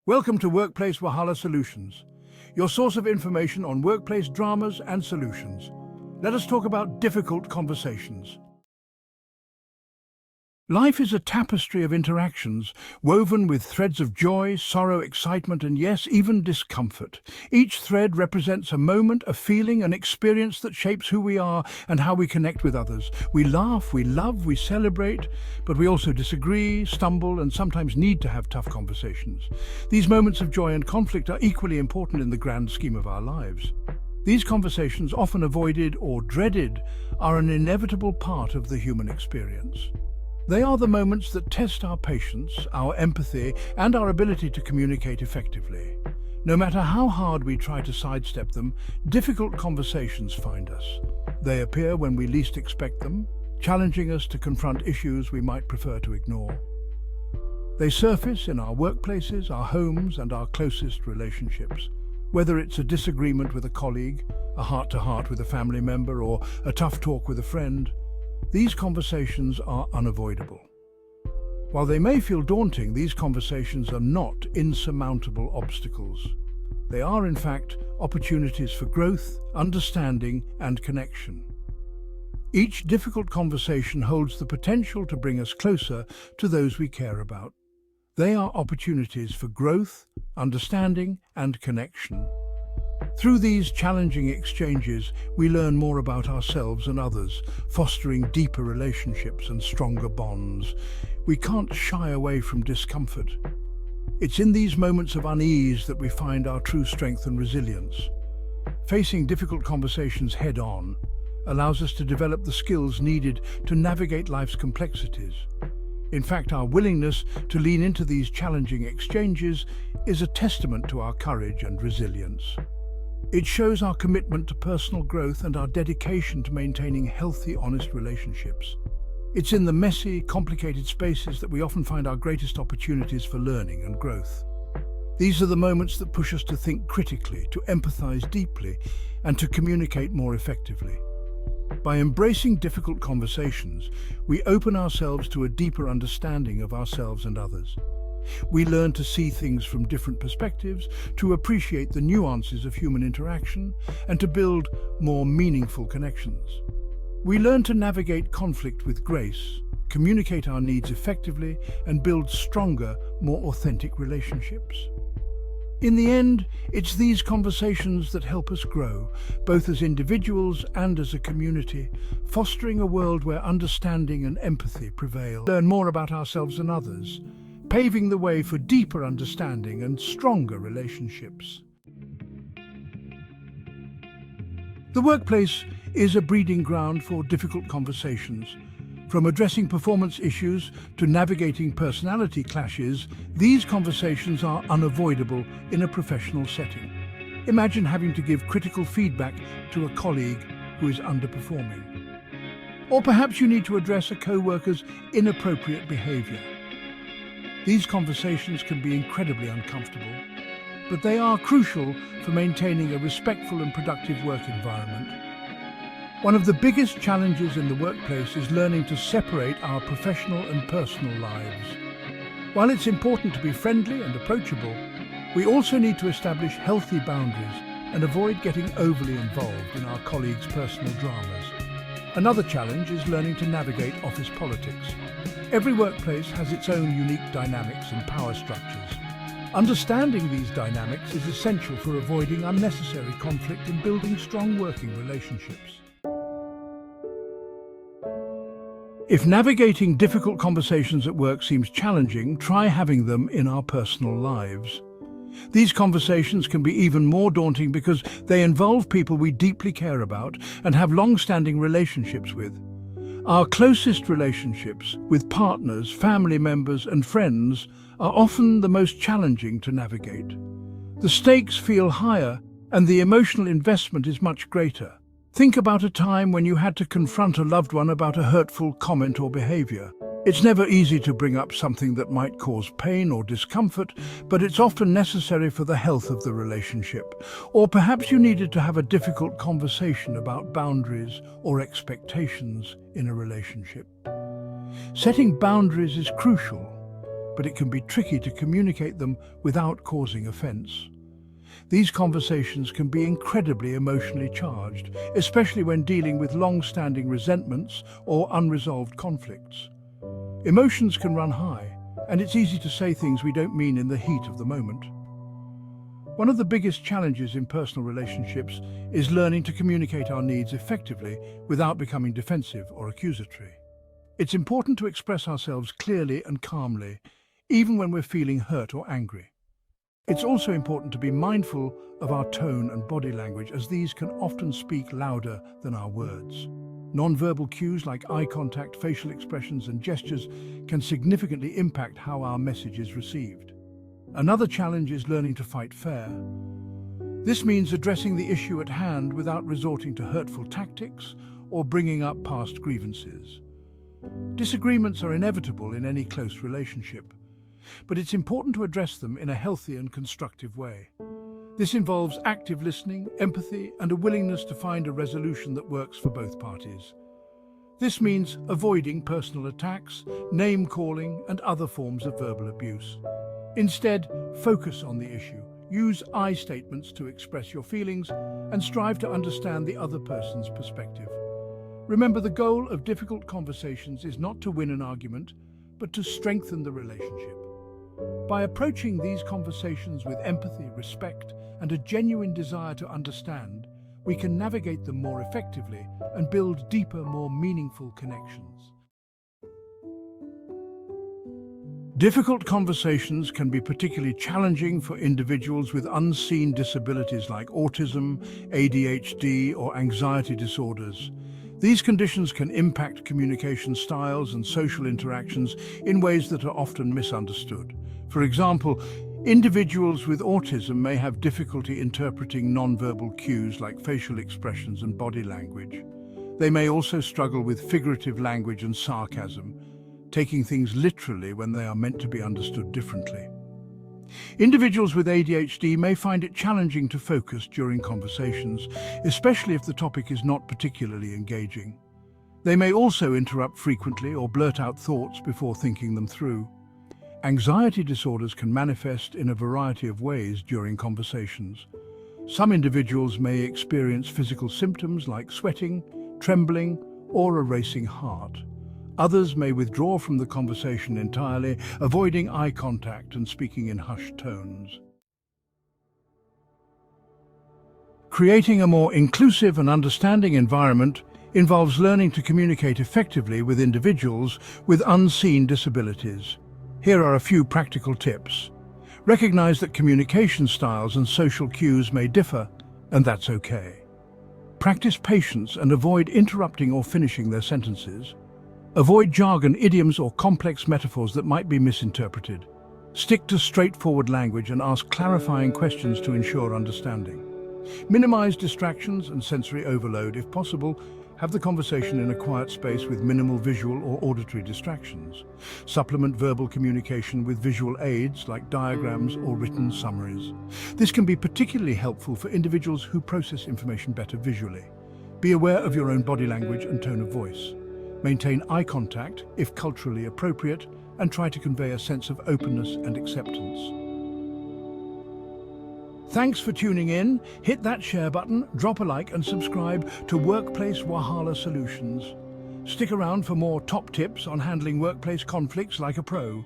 Welcome to Workplace Wahala Solutions, your source of information on workplace dramas and solutions. Let us talk about difficult conversations. Life is a tapestry of interactions, woven with threads of joy, sorrow, excitement, and yes, even discomfort. Each thread represents a moment, a feeling, an experience that shapes who we are and how we connect with others. We laugh, we love, we celebrate, but we also disagree, stumble, and sometimes need to have tough conversations. These moments of joy and conflict are equally important in the grand scheme of our lives. These conversations, often avoided or dreaded, are an inevitable part of the human experience. They are the moments that test our patience, our empathy, and our ability to communicate effectively. No matter how hard we try to sidestep them, difficult conversations find us. They appear when we least expect them, challenging us to confront issues we might prefer to ignore. They surface in our workplaces, our homes, and our closest relationships. Whether it's a disagreement with a colleague, a heart-to-heart with a family member, or a tough talk with a friend, these conversations are unavoidable. While they may feel daunting, these conversations are not insurmountable obstacles. They are, in fact, opportunities for growth, understanding, and connection. Each difficult conversation holds the potential to bring us closer to those we care about. They are opportunities for growth, understanding, and connection. Through these challenging exchanges, we learn more about ourselves and others, fostering deeper relationships and stronger bonds. We can't shy away from discomfort. It's in these moments of unease that we find our true strength and resilience. Facing difficult conversations head-on allows us to develop the skills needed to navigate life's complexities. In fact, our willingness to lean into these challenging exchanges is a testament to our courage and resilience. It shows our commitment to personal growth and our dedication to maintaining healthy, honest relationships. It's in the messy, complicated spaces that we often find our greatest opportunities for learning and growth. These are the moments that push us to think critically, to empathize deeply, and to communicate more effectively. By embracing difficult conversations, we open ourselves to a deeper understanding of ourselves and others. We learn to see things from different perspectives, to appreciate the nuances of human interaction, and to build more meaningful connections. We learn to navigate conflict with grace, communicate our needs effectively, and build stronger, more authentic relationships. In the end, it's these conversations that help us grow, both as individuals and as a community, fostering a world where understanding and empathy prevail. Learn more about ourselves and others, paving the way for deeper understanding and stronger relationships. The workplace is a breeding ground for difficult conversations. From addressing performance issues to navigating personality clashes, these conversations are unavoidable in a professional setting. Imagine having to give critical feedback to a colleague who is underperforming. Or perhaps you need to address a co-worker's inappropriate behavior. These conversations can be incredibly uncomfortable, but they are crucial for maintaining a respectful and productive work environment. One of the biggest challenges in the workplace is learning to separate our professional and personal lives. While it's important to be friendly and approachable, we also need to establish healthy boundaries and avoid getting overly involved in our colleagues' personal dramas. Another challenge is learning to navigate office politics. Every workplace has its own unique dynamics and power structures. Understanding these dynamics is essential for avoiding unnecessary conflict and building strong working relationships. If navigating difficult conversations at work seems challenging, try having them in our personal lives. These conversations can be even more daunting because they involve people we deeply care about and have long-standing relationships with. Our closest relationships with partners, family members, and friends are often the most challenging to navigate. The stakes feel higher and the emotional investment is much greater. Think about a time when you had to confront a loved one about a hurtful comment or behavior. It's never easy to bring up something that might cause pain or discomfort, but it's often necessary for the health of the relationship. Or perhaps you needed to have a difficult conversation about boundaries or expectations in a relationship. Setting boundaries is crucial. but it can be tricky to communicate them without causing offense. These conversations can be incredibly emotionally charged, especially when dealing with long-standing resentments or unresolved conflicts. Emotions can run high, and it's easy to say things we don't mean in the heat of the moment. One of the biggest challenges in personal relationships is learning to communicate our needs effectively without becoming defensive or accusatory. It's important to express ourselves clearly and calmly, even when we're feeling hurt or angry. It's also important to be mindful of our tone and body language, as these can often speak louder than our words. Non-verbal cues like eye contact, facial expressions, and gestures can significantly impact how our message is received. Another challenge is learning to fight fair. This means addressing the issue at hand without resorting to hurtful tactics or bringing up past grievances. Disagreements are inevitable in any close relationship, but it's important to address them in a healthy and constructive way. This involves active listening, empathy, and a willingness to find a resolution that works for both parties. This means avoiding personal attacks, name-calling, and other forms of verbal abuse. Instead, focus on the issue. Use I statements to express your feelings and strive to understand the other person's perspective. Remember, the goal of difficult conversations is not to win an argument, but to strengthen the relationship. By approaching these conversations with empathy, respect, and a genuine desire to understand, we can navigate them more effectively and build deeper, more meaningful connections. Difficult conversations can be particularly challenging for individuals with unseen disabilities like autism, ADHD, or anxiety disorders. These conditions can impact communication styles and social interactions in ways that are often misunderstood. For example, individuals with autism may have difficulty interpreting nonverbal cues like facial expressions and body language. They may also struggle with figurative language and sarcasm, taking things literally when they are meant to be understood differently. Individuals with ADHD may find it challenging to focus during conversations, especially if the topic is not particularly engaging. They may also interrupt frequently or blurt out thoughts before thinking them through. Anxiety disorders can manifest in a variety of ways during conversations. Some individuals may experience physical symptoms like sweating, trembling, or a racing heart. Others may withdraw from the conversation entirely, avoiding eye contact and speaking in hushed tones. Creating a more inclusive and understanding environment involves learning to communicate effectively with individuals with unseen disabilities. Here are a few practical tips. Recognize that communication styles and social cues may differ, and that's okay. Practice patience and avoid interrupting or finishing their sentences. Avoid jargon, idioms, or complex metaphors that might be misinterpreted. Stick to straightforward language and ask clarifying questions to ensure understanding. Minimize distractions and sensory overload. If possible, have the conversation in a quiet space with minimal visual or auditory distractions. Supplement verbal communication with visual aids like diagrams or written summaries. This can be particularly helpful for individuals who process information better visually. Be aware of your own body language and tone of voice. Maintain eye contact if culturally appropriate, and try to convey a sense of openness and acceptance. Thanks for tuning in. Hit that share button, drop a like, and subscribe to Workplace Wahala Solutions. Stick around for more top tips on handling workplace conflicts like a pro.